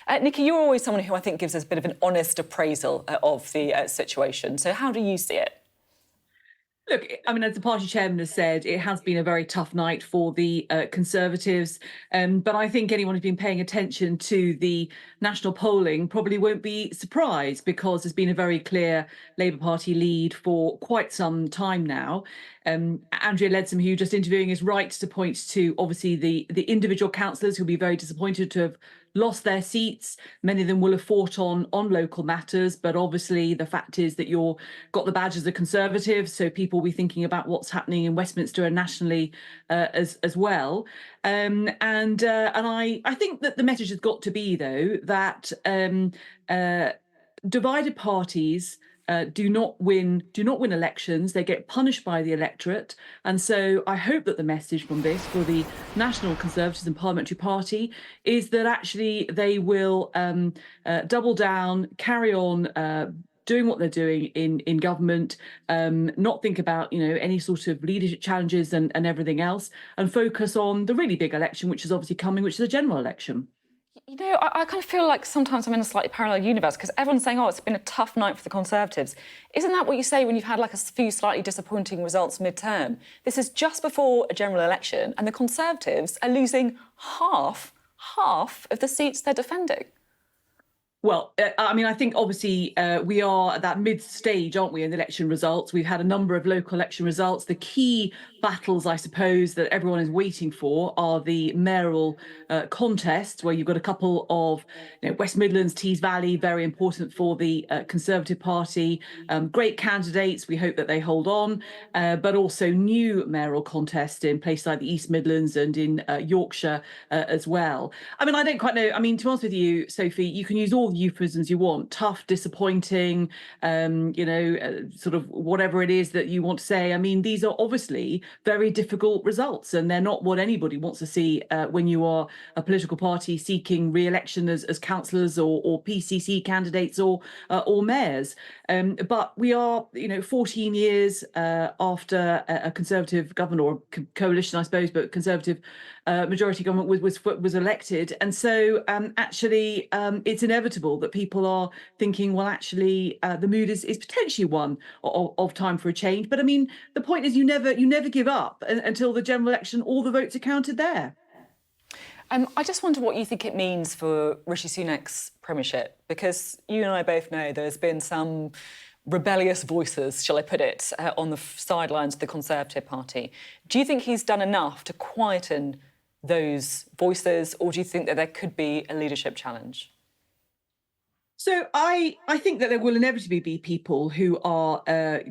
Nicky, you're always someone who I think gives us a bit of an honest appraisal of the situation. So how do you see it? Look, I mean, as the party chairman has said, it has been a very tough night for the Conservatives. But I think anyone who's been paying attention to the national polling probably won't be surprised, because there's been a very clear Labour Party lead for quite some time now. Andrea Leadsom, who you're just interviewing, is right to point to obviously the individual councillors who'll be very disappointed to have lost their seats. Many of them will have fought on local matters, but obviously the fact is that you're got the badge as a Conservative, so people will be thinking about what's happening in Westminster and nationally as well. And I think that the message has got to be, though, that divided parties do not win elections. They get punished by the electorate. And so I hope that the message from this for the National Conservatives and Parliamentary Party is that actually they will double down, carry on doing what they're doing in government, not think about any sort of leadership challenges and everything else, and focus on the really big election, which is obviously coming, which is a general election. I kind of feel like sometimes I'm in a slightly parallel universe, because everyone's saying, oh, it's been a tough night for the Conservatives. Isn't that what you say when you've had like a few slightly disappointing results mid-term? This is just before a general election, and the Conservatives are losing half of the seats they're defending. Well, I mean, I think obviously we are at that mid-stage, aren't we, in the election results? We've had a number of local election results. The key battles, I suppose, that everyone is waiting for are the mayoral contests, where you've got a couple of West Midlands, Tees Valley, very important for the Conservative Party. Great candidates. We hope that they hold on, but also new mayoral contests in places like the East Midlands and in Yorkshire as well. I mean, I don't quite know. I mean, to be honest with you, Sophie, you can use all the euphemisms you want: tough, disappointing, sort of whatever it is that you want to say. I mean, these are obviously very difficult results, and they're not what anybody wants to see when you are a political party seeking re-election as councillors or PCC candidates or mayors. But we are, 14 years after a Conservative government, or coalition, I suppose, but Conservative majority government was elected, and so actually it's inevitable that people are thinking, well, actually the mood is potentially one of time for a change. But I mean, the point is, you never give up until the general election. All the votes are counted there. I just wonder what you think it means for Rishi Sunak's premiership, because you and I both know there's been some rebellious voices, shall I put it, on the sidelines of the Conservative Party. Do you think he's done enough to quieten those voices, or do you think that there could be a leadership challenge? So I think that there will inevitably be people who are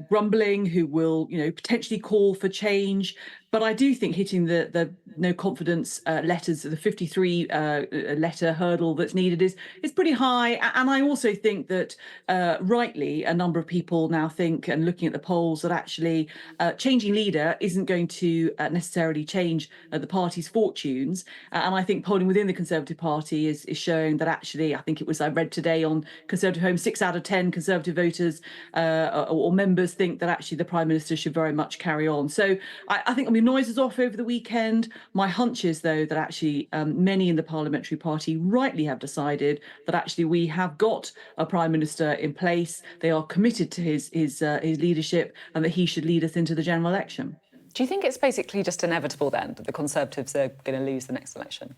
grumbling, who will potentially call for change. But I do think hitting the no confidence letters, the 53 letter hurdle that's needed is pretty high. And I also think that rightly a number of people now think, and looking at the polls, that actually changing leader isn't going to necessarily change the party's fortunes. And I think polling within the Conservative Party is showing that actually, I think it was, I read today on Conservative Home, 6 out of 10 Conservative voters or members think that actually the Prime Minister should very much carry on. So I think, noise is off over the weekend. My hunch is, though, that actually many in the Parliamentary Party rightly have decided that actually we have got a Prime Minister in place. They are committed to his leadership, and that he should lead us into the general election. Do you think it's basically just inevitable then that the Conservatives are going to lose the next election?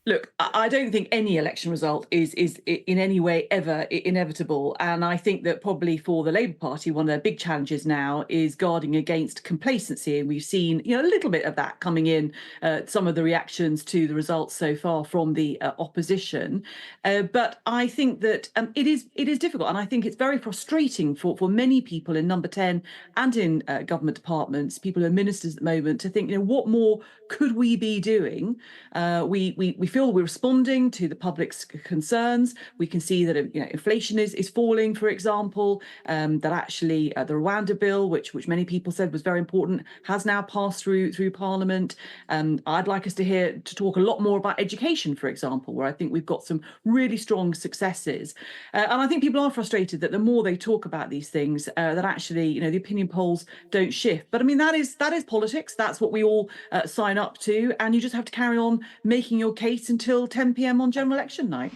Look, I don't think any election result is in any way ever inevitable. And I think that probably for the Labour Party, one of their big challenges now is guarding against complacency. And we've seen, a little bit of that coming in, some of the reactions to the results so far from the opposition. But I think that it is difficult. And I think it's very frustrating for many people in Number 10 and in government departments, people who are ministers at the moment, to think, what more could we be doing? We feel we're responding to the public's concerns. We can see that inflation is falling, for example, that actually the Rwanda bill, which many people said was very important, has now passed through Parliament. I'd like us to talk a lot more about education, for example, where I think we've got some really strong successes. And I think people are frustrated that the more they talk about these things, that actually the opinion polls don't shift. But I mean, that is politics. That's what we all sign up to, and you just have to carry on making your case until 10 p.m. on general election night.